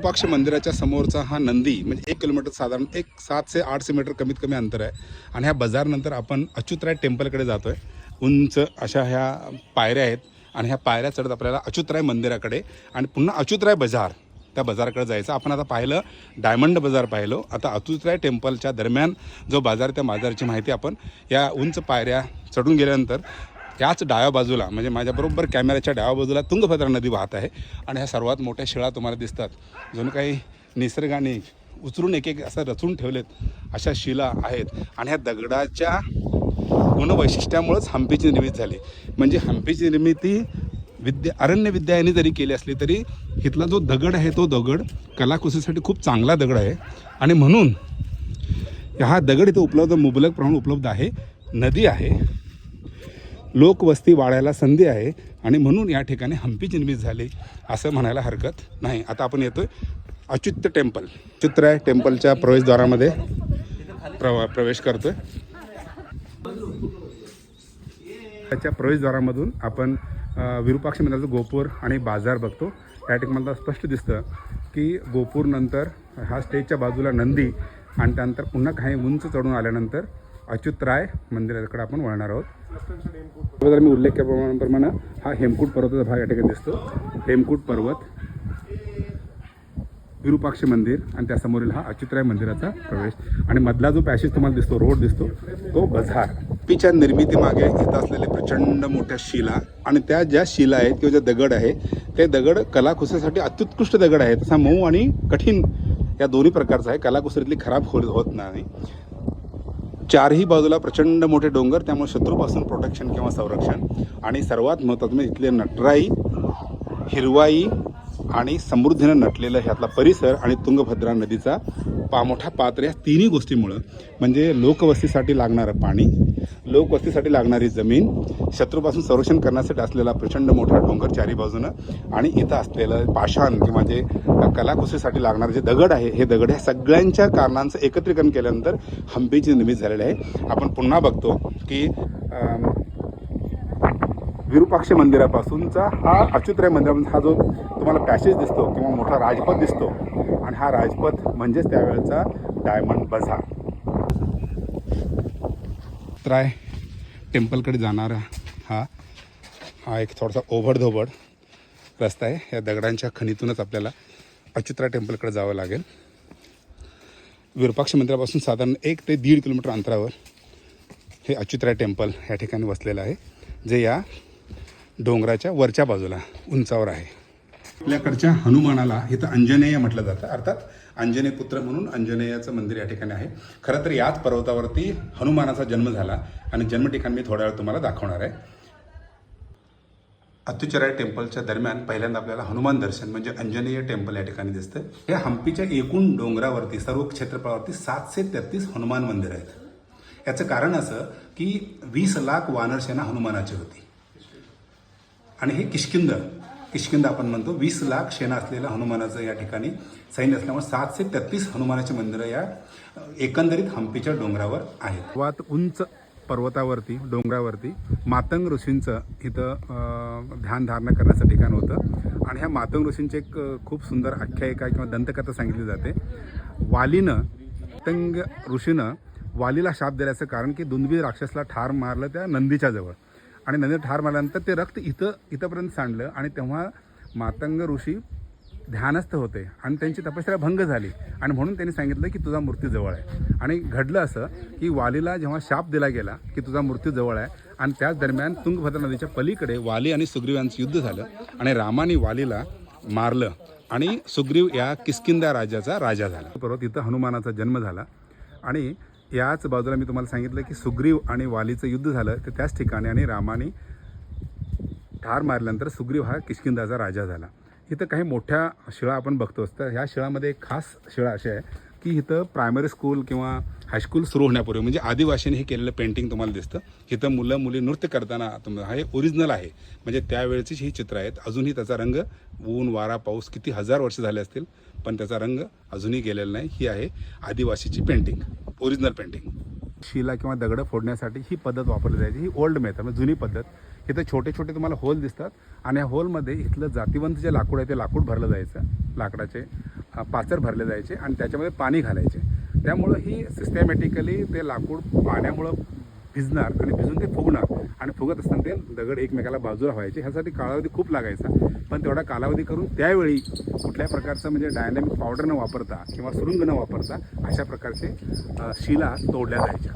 विरूपाक्ष मंदिराच्या समोरचा हा नंदी म्हणजे 1 किलोमीटर साधारण 7 से 8 मीटर कमीत कमी अंतर आहे. आणि ह्या बाजारनंतर आपण अच्युतराय टेम्पलकडे जातो आहे. उंच अशा ह्या पायऱ्या आहेत आणि ह्या पायऱ्या चढत आपल्याला अच्युतराय मंदिराकडे आणि पुन्हा अच्युतराय बाजार त्या बाजाराकडे जायचं. आपण आता पाहिलं डायमंड बाजार पाहिलो. आता अच्युतराय टेम्पलच्या दरम्यान जो बाजार त्या बाजाराची माहिती आपण या उंच पायऱ्या चढून गेल्यानंतर याच डाव्या बाजूला म्हणजे माझ्याबरोबर कॅमेऱ्याच्या डाव्या बाजूला तुंगभद्रा नदी वाहत आहे. आणि ह्या सर्वात मोठ्या शिळा तुम्हाला दिसतात. जणू काही निसर्गाने उचलून एक एक असं रचून ठेवलेत अशा शिला आहेत. आणि ह्या दगडाच्या गुणवैशिष्ट्यामुळेच हम्पीची निर्मिती झाली. म्हणजे हम्पीची निर्मिती अरण्य विद्या यांनी जरी केली असली तरी इथला जो दगड आहे तो दगड कलाकुसरीसाठी खूप चांगला दगड आहे. आणि म्हणून हा दगड इथं उपलब्ध मुबलक प्रमाणात उपलब्ध आहे. नदी आहे, लोकवस्ती वाढायला संधी आहे आणि म्हणून या ठिकाणी हम्पीची निर्मिती झाली असं म्हणायला हरकत नाही. आता आपण येतोय अच्युत टेम्पल. अच्युतराय टेम्पलच्या प्रवेशद्वारामध्ये प्रवेश करतोय. त्याच्या प्रवेशद्वारामधून आपण विरूपाक्ष मंदिराचं गोपूर आणि बाजार बघतो. या ठिकाणी मला स्पष्ट दिसतं की गोपूर नंतर हा स्टेजच्या बाजूला नंदी आणि त्यानंतर पुन्हा काही उंच चढून आल्यानंतर अच्युतराय मंदिराकडे आपण वळणार आहोत. जर मी उल्लेख केल्याप्रमाणे हा हेमकूट पर्वताचा भाग या ठिकाणी दिसतो. हेमकूट पर्वत, विरूपाक्ष मंदिर आणि त्यासमोरील हा अच्युतराय मंदिराचा प्रवेश आणि मधला जो पॅसेज तुम्हाला दिसतो, रोड दिसतो, तो बाजार. हम्पीच्या निर्मितीमागे येत असलेले प्रचंड मोठ्या शिला आणि त्या ज्या शिला आहेत किंवा जे दगड आहे ते दगड कलाकुसरीसाठी अत्युत्कृष्ट दगड आहे. तसा मऊ आणि कठीण या दोन्ही प्रकारचा आहे. कलाकुसरीतली खराब होत नाही. चारही बाजूला प्रचंड मोठे डोंगर, त्यामुळे शत्रूपासून प्रोटेक्शन किंवा संरक्षण. आणि सर्वात महत्त्वाचं म्हणजे इथले नटराई, हिरवाई आणि समृद्धीनं नटलेलं ह्यातला परिसर आणि तुंगभद्रा नदीचा मोठा पात्र या तिन्ही गोष्टीमुळं म्हणजे लोकवस्तीसाठी लागणारं पाणी, लोकवस्तीसाठी लागणारी जमीन, शत्रूपासून संरक्षण करण्यासाठी असलेला प्रचंड मोठा डोंगर चारी बाजूनं आणि इथं असलेलं पाषाण किंवा जे कलाकुसरीसाठी लागणारे जे दगड आहे हे दगड ह्या सगळ्यांच्या कारणांचं एकत्रीकरण केल्यानंतर हम्पीची निर्मिती झालेली आहे. आपण पुन्हा बघतो की विरूपाक्ष मंदिरापासूनचा हा अच्युतराय मंदिरापासून हा जो तुम्हाला पॅसेज दिसतो किंवा मोठा राजपथ दिसतो आणि हा राजपथ म्हणजेच त्यावेळेचा डायमंड बाजार. अच्युतराय टेम्पलकडे जाणारा हा एक थोडासा ओबडधोबड रस्ता आहे. या दगडांच्या खणीतूनच आपल्याला अच्युतराय टेम्पलकडे जावं लागेल. विरूपाक्ष मंदिरापासून साधारण 1 ते 1.5 किलोमीटर अंतरावर हे अच्युतराय टेम्पल या ठिकाणी वसलेलं आहे, जे या डोंगराच्या वरच्या बाजूला उंचावर आहे. आपल्याकडच्या हनुमानाला इथं अंजनेय म्हटलं जातं. अर्थात अंजनेय पुत्र म्हणून अंजनेयाचं मंदिर या ठिकाणी आहे. खरं तर याच पर्वतावरती हनुमानाचा जन्म झाला आणि जन्म ठिकाण मी थोड्या वेळ तुम्हाला दाखवणार आहे. अच्युतराय टेम्पलच्या दरम्यान पहिल्यांदा आपल्याला हनुमान दर्शन म्हणजे अंजनेय टेम्पल या ठिकाणी दिसतं. या हम्पीच्या एकूण डोंगरावरती सर्व क्षेत्रफळावरती 733 हनुमान मंदिर आहेत. याचं कारण असं की 20 लाख वानरसेना हनुमानाची होती आणि हे किष्किंधा आपण म्हणतो 20 लाख सेना असलेलं हनुमानाचं या ठिकाणी सैन्य असल्यामुळे 733 हनुमानाची मंदिरं या एकंदरीत हम्पीच्या डोंगरावर आहेत. सर्वात उंच पर्वतावरती डोंगरावरती मातंग ऋषींचं इथं ध्यानधारणा करण्याचं ठिकाण होतं. आणि ह्या मातंग ऋषींची एक खूप सुंदर आख्यायिका किंवा दंतकथा सांगितली जाते. मातंग ऋषीनं वालीला शाप दिल्याचं कारण की दुंदुभी राक्षसला ठार मारलं त्या नंदीच्या जवळ आणि नंदी ठार मारल्यानंतर ते रक्त इथंपर्यंत सांडलं आणि तेव्हा मातंग ऋषी ध्यानस्थ होते आणि त्यांची तपश्चर्या भंग झाली आणि म्हणून त्यांनी सांगितलं की तुझा मृत्यू जवळ आहे. आणि घडलं असं की वालीला जेव्हा शाप दिला गेला की तुझा मृत्यू जवळ आहे आणि त्याच दरम्यान तुंगभद्रा नदीच्या पलीकडे वाली आणि सुग्रीव यांचं युद्ध झालं आणि रामाने वालीला मारलं आणि सुग्रीव या किष्किंधा राज्याचा राजा झाला. परत इथं हनुमानाचा जन्म झाला. आणि याच बाजूला मी तुम्हाला सांगितलं की सुग्रीव आणि वालीचं युद्ध झालं तर त्याच ठिकाणी आणि रामाने ठार मारल्यानंतर सुग्रीव हा किष्किंधाचा राजा झाला. इथं काही मोठ्या शिळा आपण बघतो. तर ह्या शिळामध्ये एक खास शिळा अशी आहे की इथं प्रायमरी स्कूल किंवा हायस्कूल सुरू होण्यापूर्वी म्हणजे आदिवासींनी हे केलेलं पेंटिंग तुम्हाला दिसतं. इथं मुलं मुली नृत्य करताना हा हे ओरिजिनल आहे म्हणजे त्यावेळेचीच ही चित्र आहेत. अजूनही त्याचा रंग ऊन वारा पाऊस किती हजार वर्ष झाले असतील पण त्याचा रंग अजूनही गेलेला नाही. ही आहे आदिवासीची पेंटिंग, ओरिजिनल पेंटिंग. शिला किंवा दगडं फोडण्यासाठी ही पद्धत वापरली जायची. ही ओल्ड मेथड म्हणजे जुनी पद्धत. इथं छोटे छोटे तुम्हाला होल दिसतात आणि या होलमध्ये इथलं जातिवंत जे लाकूड आहे ते लाकूड भरलं जायचं लाकडाचे पाचर भरले जायचे आणि त्याच्यामध्ये पाणी घालायचे. त्यामुळं ही सिस्टमॅटिकली ते लाकूड पाण्यामुळं भिजणार आणि भिजून ते फुगणार आणि फुगत असताना ते दगड एकमेकाला बाजूला व्हायचे. ह्यासाठी कालावधी खूप लागायचा, पण तेवढा कालावधी करून त्यावेळी कुठल्या प्रकारचं म्हणजे डायनॅमिक पावडर न वापरता किंवा सुरुंग न वापरता अशा प्रकारचे शिला तोडल्या जायच्या.